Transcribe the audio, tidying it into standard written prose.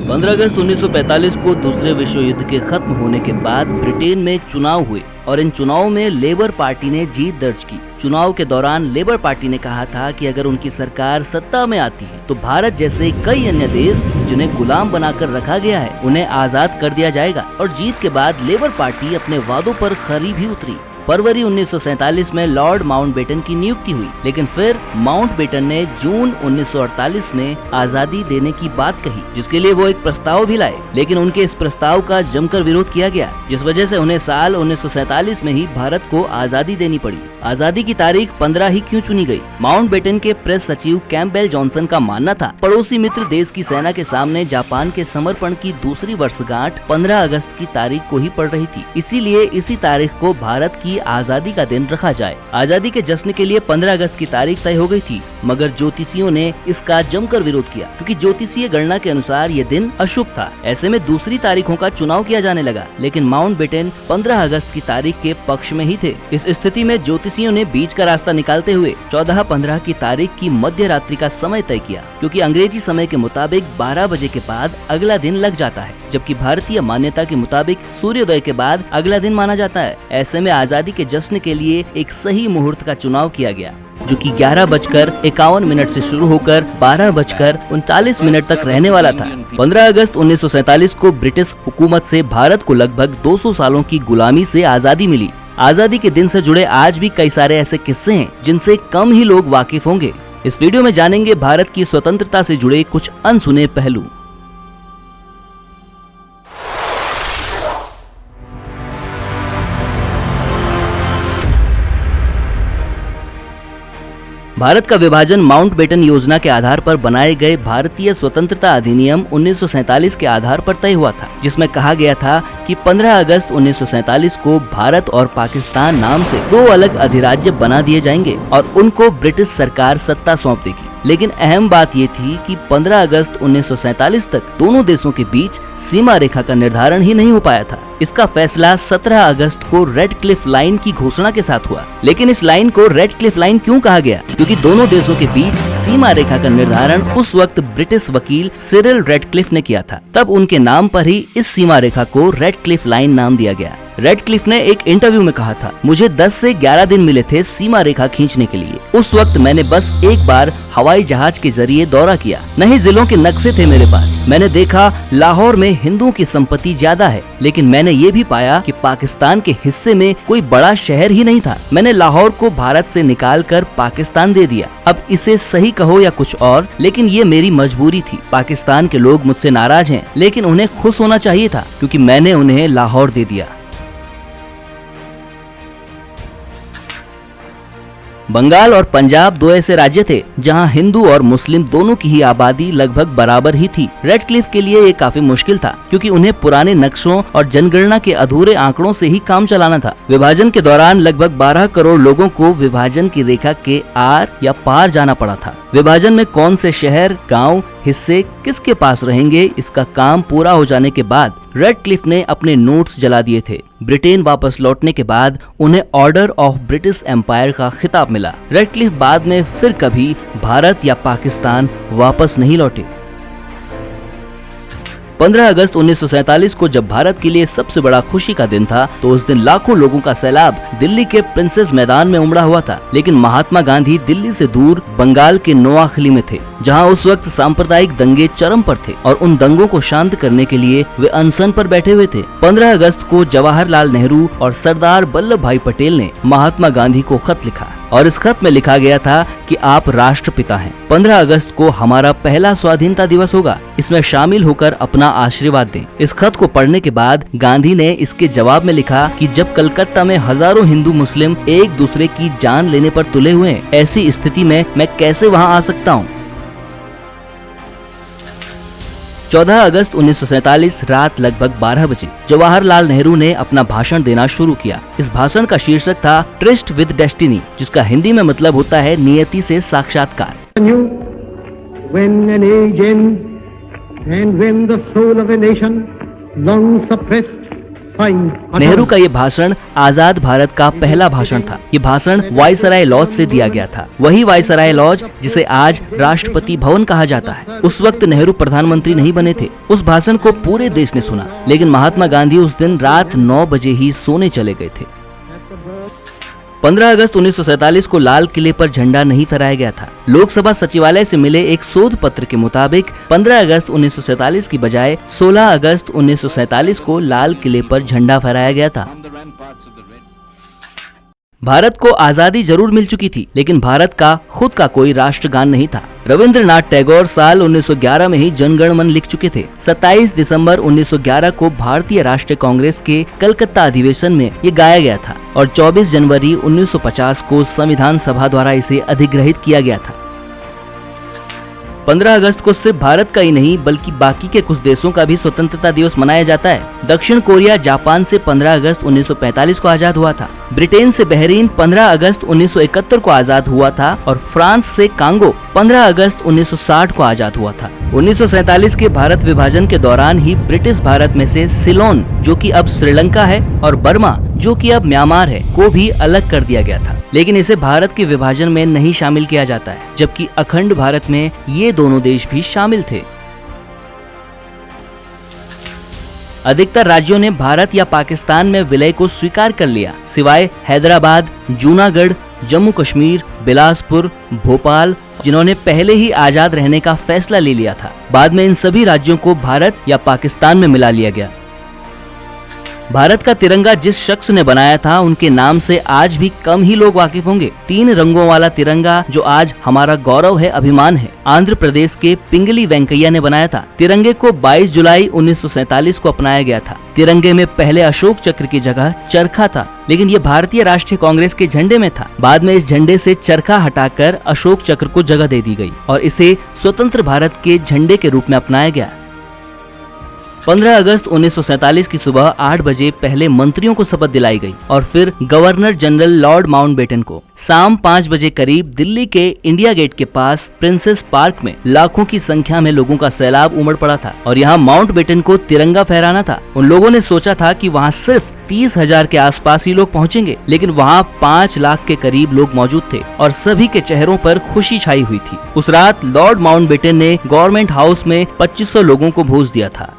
15 अगस्त 1945 को दूसरे विश्व युद्ध के खत्म होने के बाद ब्रिटेन में चुनाव हुए और इन चुनावों में लेबर पार्टी ने जीत दर्ज की। चुनाव के दौरान लेबर पार्टी ने कहा था कि अगर उनकी सरकार सत्ता में आती है तो भारत जैसे कई अन्य देश जिन्हें गुलाम बनाकर रखा गया है उन्हें आजाद कर दिया जाएगा। और जीत के बाद लेबर पार्टी अपने वादों पर खरी भी उतरी। फरवरी 1947 में लॉर्ड माउंटबेटन की नियुक्ति हुई, लेकिन फिर माउंटबेटन ने जून 1948 में आजादी देने की बात कही, जिसके लिए वो एक प्रस्ताव भी लाए, लेकिन उनके इस प्रस्ताव का जमकर विरोध किया गया, जिस वजह से उन्हें साल 1947 में ही भारत को आजादी देनी पड़ी। आजादी की तारीख 15 ही क्यों चुनी गई? माउंटबेटन के प्रेस सचिव कैम्पबेल जॉनसन का मानना था पड़ोसी मित्र देश की सेना के सामने जापान के समर्पण की दूसरी वर्षगांठ 15 अगस्त की तारीख को ही पड़ रही थी, इसीलिए इसी तारीख को भारत की आजादी का दिन रखा जाए। आजादी के जश्न के लिए 15 अगस्त की तारीख तय हो गई थी, मगर ज्योतिषियों ने इसका जमकर विरोध किया, क्योंकि ज्योतिषीय गणना के अनुसार ये दिन अशुभ था। ऐसे में दूसरी तारीखों का चुनाव किया जाने लगा, लेकिन माउंटबेटन 15 अगस्त की तारीख के पक्ष में ही थे। इस स्थिति में ज्योतिषियों ने बीच का रास्ता निकालते हुए 14-15 की तारीख की मध्य रात्रि का समय तय किया, क्योंकि अंग्रेजी समय के मुताबिक 12 बजे के बाद अगला दिन लग जाता है, जबकि भारतीय मान्यता के मुताबिक सूर्योदय के बाद अगला दिन माना जाता है। ऐसे में आजादी के जश्न के लिए एक सही मुहूर्त का चुनाव किया गया, जो कि 11:51 से शुरू होकर 12:39 तक रहने वाला था। 15 अगस्त 1947 को ब्रिटिश हुकूमत से भारत को लगभग 200 सालों की गुलामी से आजादी मिली। आजादी के दिन से जुड़े आज भी कई सारे ऐसे किस्से हैं जिनसे कम ही लोग वाकिफ होंगे। इस वीडियो में जानेंगे भारत की स्वतंत्रता से जुड़े कुछ अनसुने पहलू। भारत का विभाजन माउंटबेटन योजना के आधार पर बनाए गए भारतीय स्वतंत्रता अधिनियम 1947 के आधार पर तय हुआ था, जिसमें कहा गया था कि 15 अगस्त 1947 को भारत और पाकिस्तान नाम से दो अलग अधिराज्य बना दिए जाएंगे और उनको ब्रिटिश सरकार सत्ता सौंप देगी। लेकिन अहम बात ये थी कि 15 अगस्त 1947 तक दोनों देशों के बीच सीमा रेखा का निर्धारण ही नहीं हो पाया था। इसका फैसला 17 अगस्त को रेड क्लिफ लाइन की घोषणा के साथ हुआ। लेकिन इस लाइन को रेड क्लिफ लाइन क्यों कहा गया? क्योंकि दोनों देशों के बीच सीमा रेखा का निर्धारण उस वक्त ब्रिटिश वकील सिरिल रेडक्लिफ ने किया था। तब उनके नाम पर ही इस सीमा रेखा को रेड क्लिफ लाइन नाम दिया गया। रेडक्लिफ ने एक इंटरव्यू में कहा था, मुझे 10 से 11 दिन मिले थे सीमा रेखा खींचने के लिए। उस वक्त मैंने बस एक बार हवाई जहाज के जरिए दौरा किया, नहीं जिलों के नक्शे थे मेरे पास। मैंने देखा लाहौर में हिंदुओं की संपत्ति ज्यादा है, लेकिन मैंने ये भी पाया कि पाकिस्तान के हिस्से में कोई बड़ा शहर ही नहीं था। मैंने लाहौर को भारत से निकालकर पाकिस्तान दे दिया। अब इसे सही कहो या कुछ और, लेकिन ये मेरी मजबूरी थी। पाकिस्तान के लोग मुझसे नाराज हैं, लेकिन उन्हें खुश होना चाहिए था, क्योंकि मैंने उन्हें लाहौर दे दिया। बंगाल और पंजाब दो ऐसे राज्य थे जहां हिंदू और मुस्लिम दोनों की ही आबादी लगभग बराबर ही थी। रेडक्लिफ के लिए ये काफी मुश्किल था, क्योंकि उन्हें पुराने नक्शों और जनगणना के अधूरे आंकड़ों से ही काम चलाना था। विभाजन के दौरान लगभग 12 करोड़ लोगों को विभाजन की रेखा के आर या पार जाना पड़ा था। विभाजन में कौन से शहर, गाँव, हिस्से किसके पास रहेंगे, इसका काम पूरा हो जाने के बाद रेडक्लिफ ने अपने नोट्स जला दिए थे। ब्रिटेन वापस लौटने के बाद उन्हें ऑर्डर ऑफ ब्रिटिश एम्पायर का खिताब मिला। रेडक्लिफ बाद में फिर कभी भारत या पाकिस्तान वापस नहीं लौटे। 15 अगस्त 1947 को जब भारत के लिए सबसे बड़ा खुशी का दिन था, तो उस दिन लाखों लोगों का सैलाब दिल्ली के प्रिंसेस मैदान में उमड़ा हुआ था। लेकिन महात्मा गांधी दिल्ली से दूर बंगाल के नोआखली में थे, जहां उस वक्त सांप्रदायिक दंगे चरम पर थे और उन दंगों को शांत करने के लिए वे अनशन पर बैठे हुए थे। 15 अगस्त को जवाहरलाल नेहरू और सरदार वल्लभ भाई पटेल ने महात्मा गांधी को खत लिखा और इस खत में लिखा गया था कि आप राष्ट्रपिता हैं। 15 अगस्त को हमारा पहला स्वाधीनता दिवस होगा, इसमें शामिल होकर अपना आशीर्वाद दें। इस खत को पढ़ने के बाद गांधी ने इसके जवाब में लिखा कि जब कलकत्ता में हजारों हिंदू मुस्लिम एक दूसरे की जान लेने पर तुले हुए हैं, ऐसी स्थिति में मैं कैसे वहां आ सकता हूं। 14 अगस्त 1947 रात लगभग 12 बजे जवाहरलाल नेहरू ने अपना भाषण देना शुरू किया। इस भाषण का शीर्षक था ट्रिस्ट विद डेस्टिनी, जिसका हिंदी में मतलब होता है नियति से साक्षात्कार। When an age ends and when the soul of a nation, long suppressed find Nehru का ये भाषण आजाद भारत का पहला भाषण था। ये भाषण वायसराय लॉज से दिया गया था, वही वायसराय लॉज जिसे आज राष्ट्रपति भवन कहा जाता है। उस वक्त नेहरू प्रधानमंत्री नहीं बने थे। उस भाषण को पूरे देश ने सुना, लेकिन महात्मा गांधी उस दिन रात 9 बजे ही सोने चले गए थे। 15 अगस्त 1947 को लाल किले पर झंडा नहीं फहराया गया था। लोकसभा सचिवालय से मिले एक शोध पत्र के मुताबिक 15 अगस्त 1947 की बजाय 16 अगस्त 1947 को लाल किले पर झंडा फहराया गया था। भारत को आजादी जरूर मिल चुकी थी, लेकिन भारत का खुद का कोई राष्ट्रगान नहीं था। रविंद्रनाथ टैगोर साल 1911 में ही जनगण मन लिख चुके थे। 27 दिसंबर 1911 को भारतीय राष्ट्रीय कांग्रेस के कलकत्ता अधिवेशन में ये गाया गया था और 24 जनवरी 1950 को संविधान सभा द्वारा इसे अधिग्रहित किया गया था। 15 अगस्त को सिर्फ भारत का ही नहीं बल्कि बाकी के कुछ देशों का भी स्वतंत्रता दिवस मनाया जाता है। दक्षिण कोरिया जापान से 15 अगस्त 1945 को आजाद हुआ था। ब्रिटेन से बहरीन 15 अगस्त 1971 को आजाद हुआ था और फ्रांस से कांगो 15 अगस्त 1960 को आजाद हुआ था। 1947 के भारत विभाजन के दौरान ही ब्रिटिश भारत में से सिलोन, जो कि अब श्रीलंका है, और बर्मा, जो कि अब म्यांमार है, को भी अलग कर दिया गया था, लेकिन इसे भारत के विभाजन में नहीं शामिल किया जाता है, जबकि अखंड भारत में ये दोनों देश भी शामिल थे। अधिकतर राज्यों ने भारत या पाकिस्तान में विलय को स्वीकार कर लिया, सिवाय हैदराबाद, जूनागढ़, जम्मू कश्मीर, बिलासपुर, भोपाल, जिन्होंने पहले ही आजाद रहने का फैसला ले लिया था। बाद में इन सभी राज्यों को भारत या पाकिस्तान में मिला लिया गया। भारत का तिरंगा जिस शख्स ने बनाया था, उनके नाम से आज भी कम ही लोग वाकिफ होंगे। 3 रंगों वाला तिरंगा जो आज हमारा गौरव है, अभिमान है, आंध्र प्रदेश के पिंगली वेंकैया ने बनाया था। तिरंगे को 22 जुलाई 1947 को अपनाया गया था। तिरंगे में पहले अशोक चक्र की जगह चरखा था, लेकिन ये भारतीय राष्ट्रीय कांग्रेस के झंडे में था। बाद में इस झंडे से चरखा हटाकर अशोक चक्र को जगह दे दी गई और इसे स्वतंत्र भारत के झंडे के रूप में अपनाया गया। 15 अगस्त 1947 की सुबह 8 बजे पहले मंत्रियों को शपथ दिलाई गई और फिर गवर्नर जनरल लॉर्ड माउंटबेटन को। शाम 5 बजे करीब दिल्ली के इंडिया गेट के पास प्रिंसेस पार्क में लाखों की संख्या में लोगों का सैलाब उमड़ पड़ा था और यहाँ माउंटबेटन को तिरंगा फहराना था। उन लोगों ने सोचा था कि वहाँ सिर्फ 30,000 के आसपास ही लोग पहुँचेंगे, लेकिन वहाँ 5 लाख के करीब लोग मौजूद थे और सभी के चेहरों पर खुशी छाई हुई थी। उस रात लॉर्ड माउंटबेटन ने गवर्नमेंट हाउस में 2500 लोगों को भोज दिया था।